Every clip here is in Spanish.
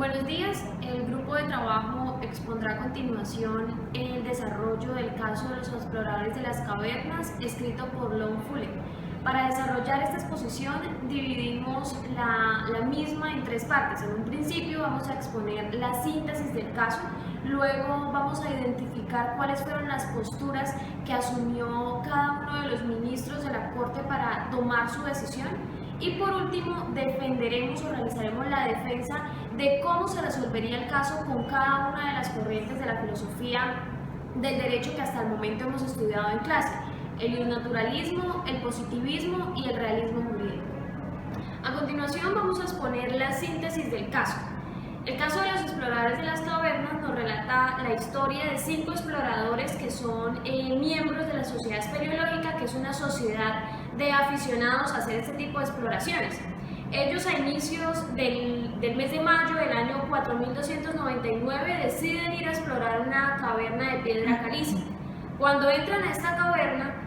Buenos días, el grupo de trabajo expondrá a continuación el desarrollo del caso de los exploradores de las cavernas, escrito por Lon Fuller. Para desarrollar esta exposición dividimos la misma en tres partes. En un principio vamos a exponer la síntesis del caso, luego vamos a identificar cuáles fueron las posturas que asumió cada uno de los ministros de la Corte para tomar su decisión y por último defenderemos o realizaremos la defensa de cómo se resolvería el caso con cada una de las corrientes de la filosofía del derecho que hasta el momento hemos estudiado en clase: el naturalismo, el positivismo y el realismo jurídico. A continuación vamos a exponer la síntesis del caso. El caso de los exploradores de las cavernas nos relata la historia de 5 exploradores que son miembros de la Sociedad Espeleológica, que es una sociedad de aficionados a hacer este tipo de exploraciones. Ellos a inicios del mes de mayo del año 4299 deciden ir a explorar una caverna de piedra caliza. Cuando entran a esta caverna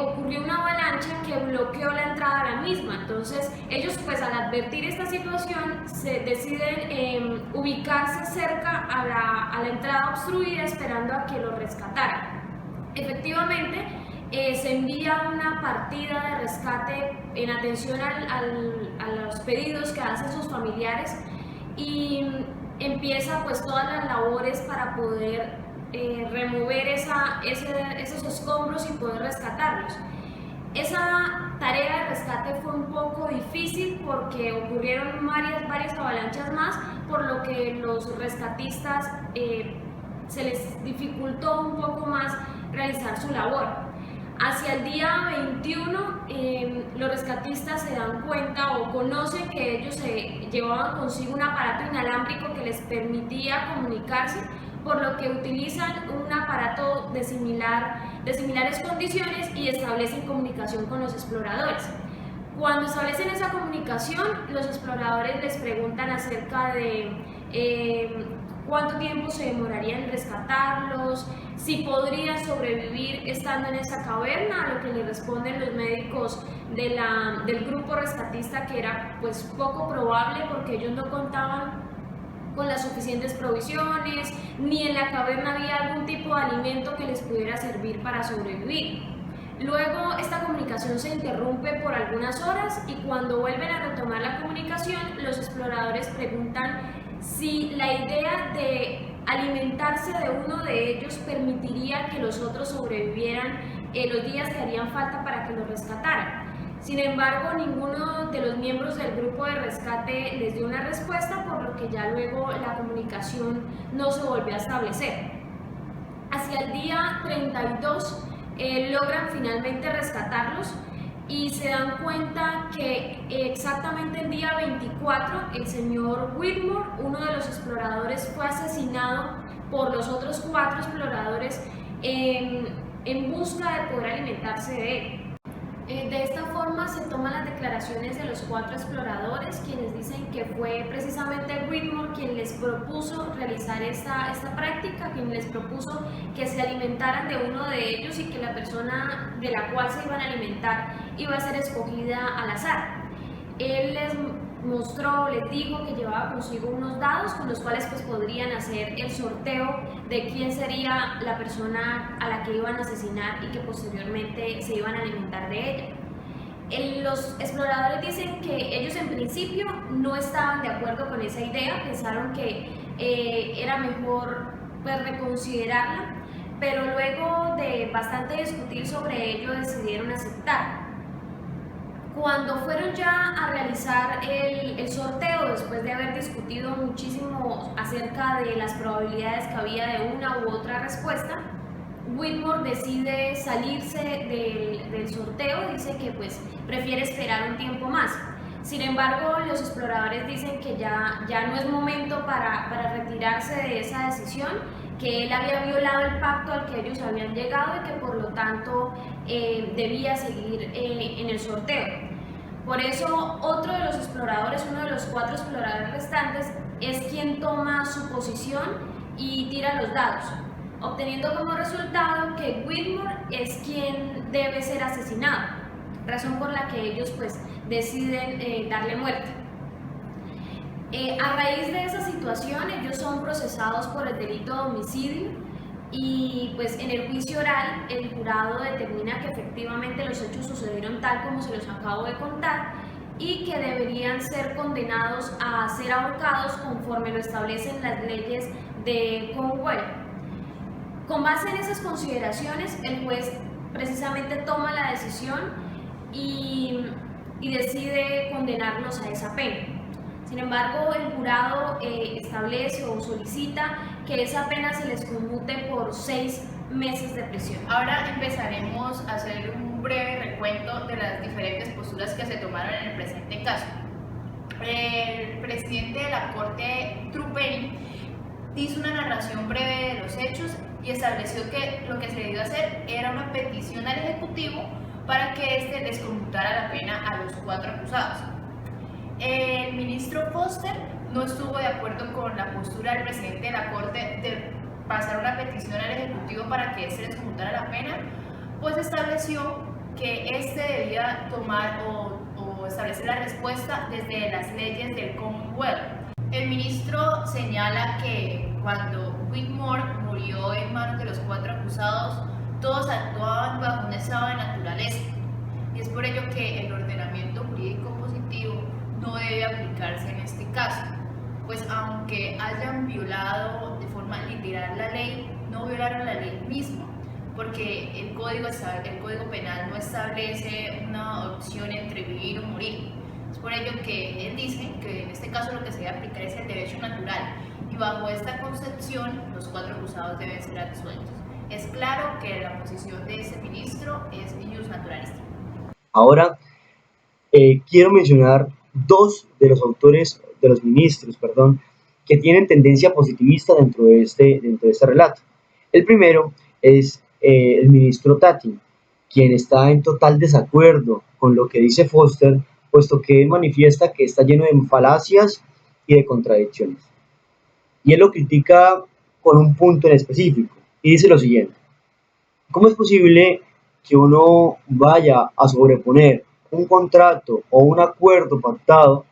ocurrió una avalancha que bloqueó la entrada a la misma. Entonces ellos, pues al advertir esta situación, se deciden ubicarse cerca a la entrada obstruida, esperando a que lo rescataran. Efectivamente, se envía una partida de rescate en atención a los pedidos que hacen sus familiares y empieza pues todas las labores para poder remover esos escombros y poder rescatarlos. Esa tarea de rescate fue un poco difícil porque ocurrieron varias avalanchas más, por lo que los rescatistas se les dificultó un poco más realizar su labor. Hacia el día 21, los rescatistas se dan cuenta o conocen que ellos llevaban consigo un aparato inalámbrico que les permitía comunicarse, por lo que utilizan un aparato de similares condiciones y establecen comunicación con los exploradores. Cuando establecen esa comunicación, los exploradores les preguntan acerca de cuánto tiempo se demoraría en rescatarlos, si podrían sobrevivir estando en esa caverna, a lo que le responden los médicos del grupo rescatista que era pues poco probable, porque ellos no contaban con las suficientes provisiones, ni en la caverna había algún tipo de alimento que les pudiera servir para sobrevivir. Luego esta comunicación se interrumpe por algunas horas y cuando vuelven a retomar la comunicación, los exploradores preguntan si la idea de alimentarse de uno de ellos permitiría que los otros sobrevivieran los días que harían falta para que los rescataran. Sin embargo, ninguno de los miembros del grupo de rescate les dio una respuesta, por lo que ya luego la comunicación no se volvió a establecer. Hacia el día 32 logran finalmente rescatarlos y se dan cuenta que exactamente el día 24 el señor Whitmore, uno de los exploradores, fue asesinado por los otros 4 exploradores en busca de poder alimentarse de él. De esta forma se toman las declaraciones de los 4 exploradores, quienes dicen que fue precisamente Whitmore quien les propuso realizar esta práctica, quien les propuso que se alimentaran de uno de ellos y que la persona de la cual se iban a alimentar iba a ser escogida al azar. Él les dijo que llevaba consigo unos dados con los cuales pues podrían hacer el sorteo de quién sería la persona a la que iban a asesinar y que posteriormente se iban a alimentar de ella. Los exploradores dicen que ellos en principio no estaban de acuerdo con esa idea, pensaron que era mejor pues reconsiderarla, pero luego de bastante discutir sobre ello decidieron aceptar. Cuando fueron ya a realizar el sorteo, después de haber discutido muchísimo acerca de las probabilidades que había de una u otra respuesta, Whitmore decide salirse del sorteo, dice que pues prefiere esperar un tiempo más. Sin embargo, los exploradores dicen que ya no es momento para retirarse de esa decisión, que él había violado el pacto al que ellos habían llegado y que por lo tanto debía seguir en el sorteo. Por eso otro de los exploradores, uno de los 4 exploradores restantes, es quien toma su posición y tira los dados, obteniendo como resultado que Whitmore es quien debe ser asesinado, razón por la que ellos pues deciden darle muerte. A raíz de esa situación, ellos son procesados por el delito de homicidio y pues en el juicio oral el jurado determina que efectivamente los hechos sucedieron tal como se los acabo de contar y que deberían ser condenados a ser ahorcados conforme lo establecen las leyes de Commonwealth. Con base en esas consideraciones, el juez precisamente toma la decisión y decide condenarlos a esa pena. Sin embargo, el jurado establece o solicita que esa pena se les conmute por 6 meses de prisión. Ahora empezaremos a hacer un breve recuento de las diferentes posturas que se tomaron en el presente caso. El presidente de la Corte, Truperi, hizo una narración breve de los hechos y estableció que lo que se debió hacer era una petición al Ejecutivo para que éste les conmutara la pena a los 4 acusados. El ministro Foster no estuvo de acuerdo con la postura del presidente de la Corte de pasar una petición al Ejecutivo para que éste les conmutara la pena, pues estableció que éste debía tomar o establecer la respuesta desde las leyes del Commonwealth. El ministro señala que cuando Whitmore murió en manos de los 4 acusados, todos actuaban bajo un estado de naturaleza, y es por ello que el ordenamiento jurídico positivo no debe aplicarse en este caso, pues aunque hayan violado de forma literal la ley, no violaron la ley misma, porque el código penal no establece una opción entre vivir o morir. Es por ello que él dice que en este caso lo que se debe aplicar es el derecho natural, y bajo esta concepción los 4 acusados deben ser absueltos. Es claro que la posición de este ministro es ius naturalista. Ahora, quiero mencionar dos de los ministros, que tienen tendencia positivista dentro de este relato. El primero es el ministro Tati, quien está en total desacuerdo con lo que dice Foster, puesto que él manifiesta que está lleno de falacias y de contradicciones. Y él lo critica con un punto en específico, y dice lo siguiente: ¿cómo es posible que uno vaya a sobreponer un contrato o un acuerdo pactado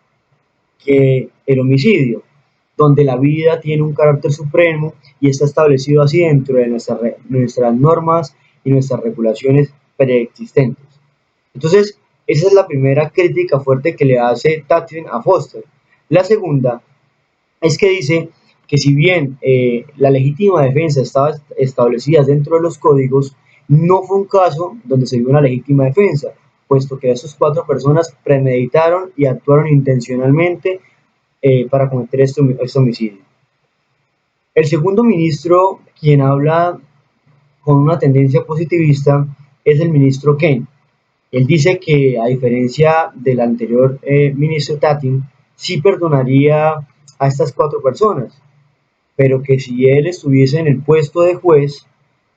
que el homicidio, donde la vida tiene un carácter supremo y está establecido así dentro de nuestras normas y nuestras regulaciones preexistentes? Entonces, esa es la primera crítica fuerte que le hace Tatrin a Foster. La segunda es que dice que si bien la legítima defensa estaba establecida dentro de los códigos, no fue un caso donde se dio una legítima defensa, puesto que esas 4 personas premeditaron y actuaron intencionalmente para cometer este homicidio. El segundo ministro, quien habla con una tendencia positivista, es el ministro Ken. Él dice que, a diferencia del anterior ministro Tatin, sí perdonaría a estas 4 personas, pero que si él estuviese en el puesto de juez,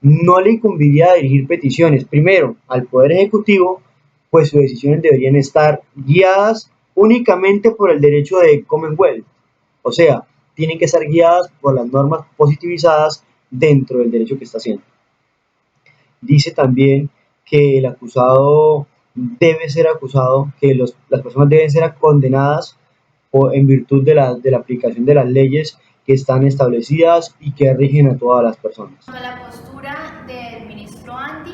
no le incumbiría dirigir peticiones, primero, al Poder Ejecutivo, pues sus decisiones deberían estar guiadas únicamente por el derecho de Commonwealth, o sea, tienen que estar guiadas por las normas positivizadas dentro del derecho que está haciendo. Dice también que el acusado debe ser acusado, que las personas deben ser condenadas en virtud de la aplicación de las leyes que están establecidas y que rigen a todas las personas. A la postura del ministro Andy,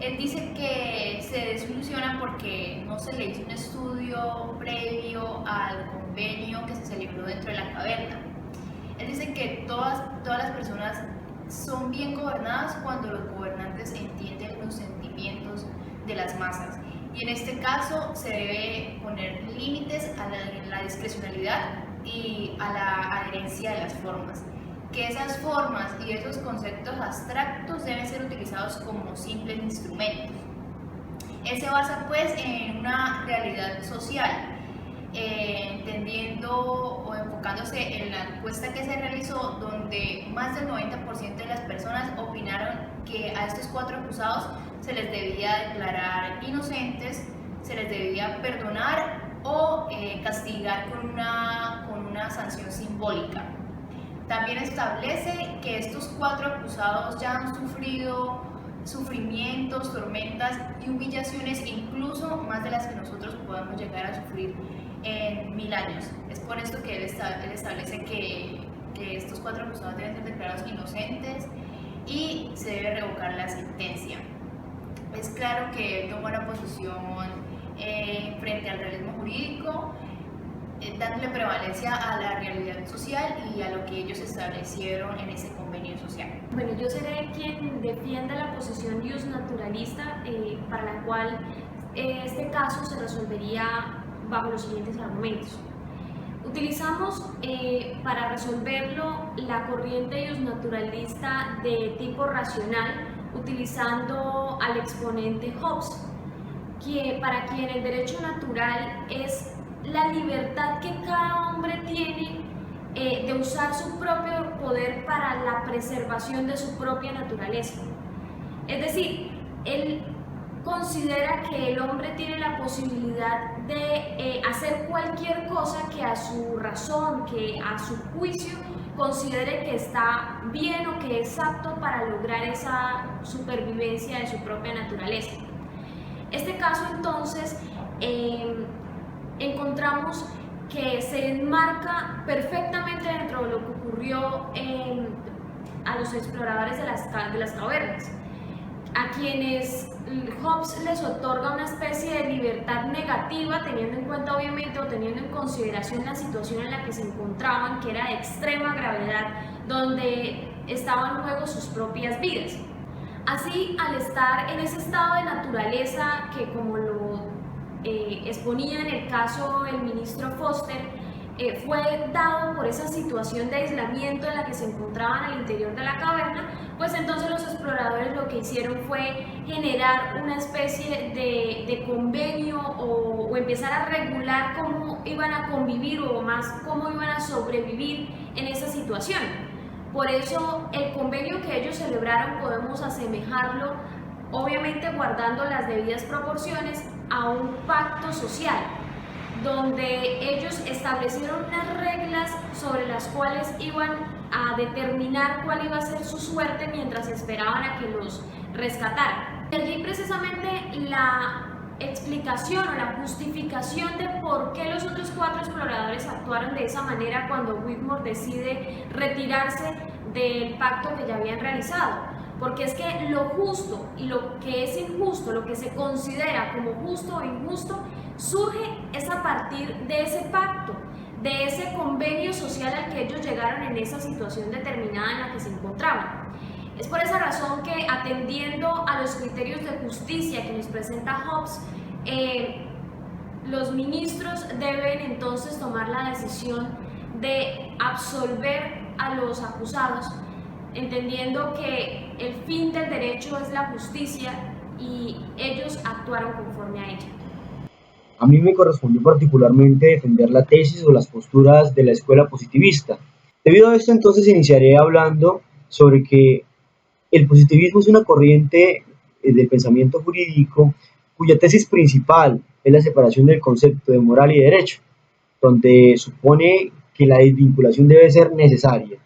él dice que se desilusiona porque no se le hizo un estudio previo al convenio que se celebró dentro de la caverna. Él dice que todas las personas son bien gobernadas cuando los gobernantes entienden los sentimientos de las masas, y en este caso se debe poner límites a la discrecionalidad y a la adherencia de las formas, que esas formas y esos conceptos abstractos deben ser utilizados como simples instrumentos. Él se basa pues en una realidad social, entendiendo o enfocándose en la encuesta que se realizó, donde más del 90% de las personas opinaron que a estos 4 acusados se les debía declarar inocentes, se les debía perdonar o castigar con una sanción simbólica. También establece que estos 4 acusados ya han sufrido sufrimientos, tormentas y humillaciones, incluso más de las que nosotros podamos llegar a sufrir en 1000 años. Es por esto que él establece que estos 4 acusados deben ser declarados inocentes y se debe revocar la sentencia. Es claro que él toma una posición frente al realismo jurídico, dándole prevalencia a la realidad social y a lo que ellos establecieron en ese convenio social. Bueno, yo seré quien defienda la posición justnaturalista, para la cual este caso se resolvería bajo los siguientes argumentos. Utilizamos para resolverlo la corriente justnaturalista de tipo racional, utilizando al exponente Hobbes, para quien el derecho natural es la libertad que cada hombre tiene de usar su propio poder para la preservación de su propia naturaleza. Es decir, él considera que el hombre tiene la posibilidad de hacer cualquier cosa que a su razón, que a su juicio considere que está bien o que es apto para lograr esa supervivencia de su propia naturaleza. Este caso entonces encontramos que se enmarca perfectamente dentro de lo que ocurrió a los exploradores de las cavernas, a quienes Hobbes les otorga una especie de libertad negativa, teniendo en cuenta obviamente o teniendo en consideración la situación en la que se encontraban, que era de extrema gravedad, donde estaban en juego sus propias vidas. Así, al estar en ese estado de naturaleza que, como lo exponía en el caso el ministro Foster, fue dado por esa situación de aislamiento en la que se encontraban al interior de la caverna, pues entonces los exploradores lo que hicieron fue generar una especie de convenio o empezar a regular cómo iban a convivir o más cómo iban a sobrevivir en esa situación. Por eso el convenio que ellos celebraron podemos asemejarlo, obviamente guardando las debidas proporciones, a un pacto social, donde ellos establecieron unas reglas sobre las cuales iban a determinar cuál iba a ser su suerte mientras esperaban a que los rescataran. Y allí precisamente la explicación o la justificación de por qué los otros 4 exploradores actuaron de esa manera cuando Whitmore decide retirarse del pacto que ya habían realizado. Porque es que lo justo y lo que es injusto, lo que se considera como justo o injusto, surge es a partir de ese pacto, de ese convenio social al que ellos llegaron en esa situación determinada en la que se encontraban. Es por esa razón que, atendiendo a los criterios de justicia que nos presenta Hobbes, los ministros deben entonces tomar la decisión de absolver a los acusados, entendiendo que el fin del derecho es la justicia y ellos actuaron conforme a ella. A mí me correspondió particularmente defender la tesis o las posturas de la escuela positivista. Debido a esto, entonces iniciaré hablando sobre que el positivismo es una corriente de pensamiento jurídico cuya tesis principal es la separación del concepto de moral y derecho, donde supone que la desvinculación debe ser necesaria,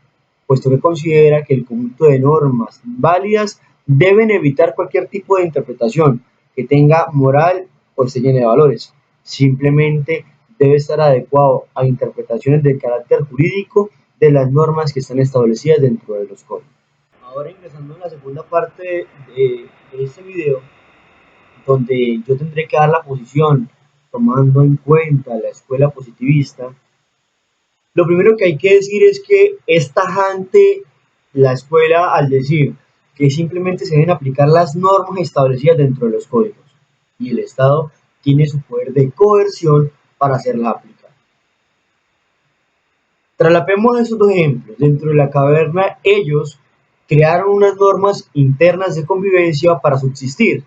puesto que considera que el conjunto de normas válidas deben evitar cualquier tipo de interpretación que tenga moral o esté llena de valores. Simplemente debe estar adecuado a interpretaciones de carácter jurídico de las normas que están establecidas dentro de los códigos. Ahora ingresando en la segunda parte de este video, donde yo tendré que dar la posición tomando en cuenta la escuela positivista. Lo primero que hay que decir es que es tajante la escuela al decir que simplemente se deben aplicar las normas establecidas dentro de los códigos y el Estado tiene su poder de coerción para hacerlas aplicar. Traslademos esos 2 ejemplos. Dentro de la caverna ellos crearon unas normas internas de convivencia para subsistir.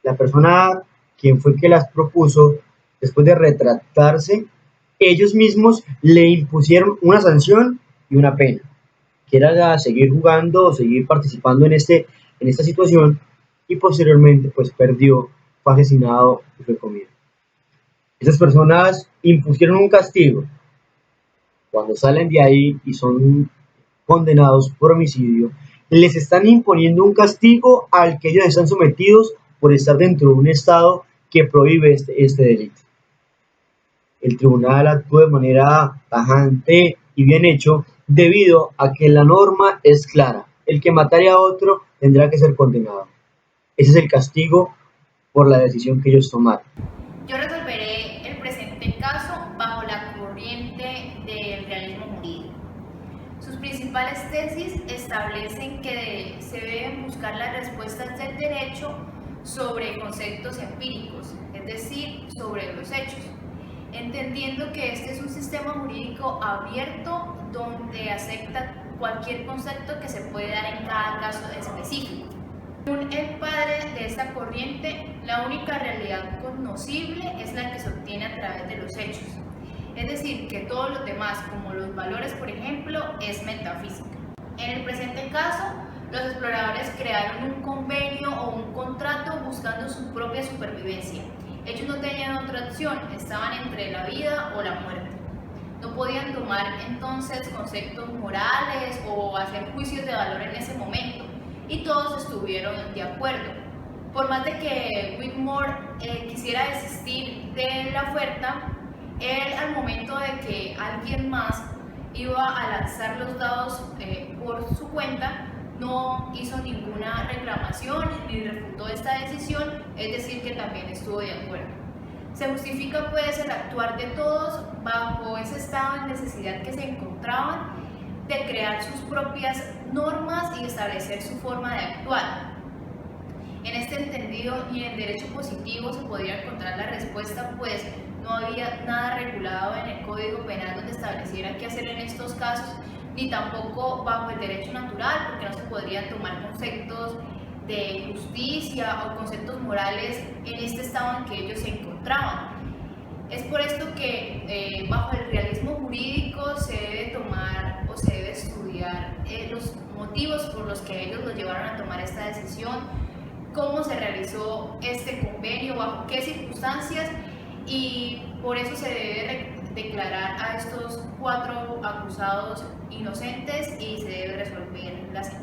La persona quien fue que las propuso, después de retractarse, ellos mismos le impusieron una sanción y una pena, que era seguir jugando o seguir participando en esta situación, y posteriormente pues perdió, fue asesinado y fue comido. Esas personas impusieron un castigo. Cuando salen de ahí y son condenados por homicidio, les están imponiendo un castigo al que ellos están sometidos por estar dentro de un estado que prohíbe este delito. el tribunal actuó de manera tajante y bien hecho debido a que la norma es clara. El que matare a otro tendrá que ser condenado. Ese es el castigo por la decisión que ellos tomaron. Yo resolveré el presente caso bajo la corriente del realismo jurídico. Sus principales tesis establecen que se deben buscar las respuestas del derecho sobre conceptos empíricos, es decir, sobre los hechos, entendiendo que este es un sistema jurídico abierto donde acepta cualquier concepto que se puede dar en cada caso específico. Según el padre de esta corriente, la única realidad conocible es la que se obtiene a través de los hechos. Es decir, que todos los demás, como los valores, por ejemplo, es metafísica. En el presente caso, los exploradores crearon un convenio o un contrato buscando su propia supervivencia. Ellos no tenían otra opción, estaban entre la vida o la muerte. No podían tomar entonces conceptos morales o hacer juicios de valor en ese momento, y todos estuvieron de acuerdo. Por más de que Whitmore quisiera desistir de la oferta, él, al momento de que alguien más iba a lanzar los dados por su cuenta, no hizo ninguna reclamación ni refutó esta decisión, es decir, que también estuvo de acuerdo. Se justifica pues el actuar de todos bajo ese estado de necesidad que se encontraban de crear sus propias normas y establecer su forma de actuar. En este entendido y en derecho positivo se podría encontrar la respuesta, pues no había nada regulado en el Código Penal donde estableciera qué hacer en estos casos, ni tampoco bajo el derecho natural, porque no se podrían tomar conceptos de justicia o conceptos morales en este estado en que ellos se encontraban. Es por esto que bajo el realismo jurídico se debe tomar o se debe estudiar los motivos por los que ellos los llevaron a tomar esta decisión, cómo se realizó este convenio, bajo qué circunstancias, y por eso se debe declarar a estos 4 acusados inocentes y se debe resolver la sentencia.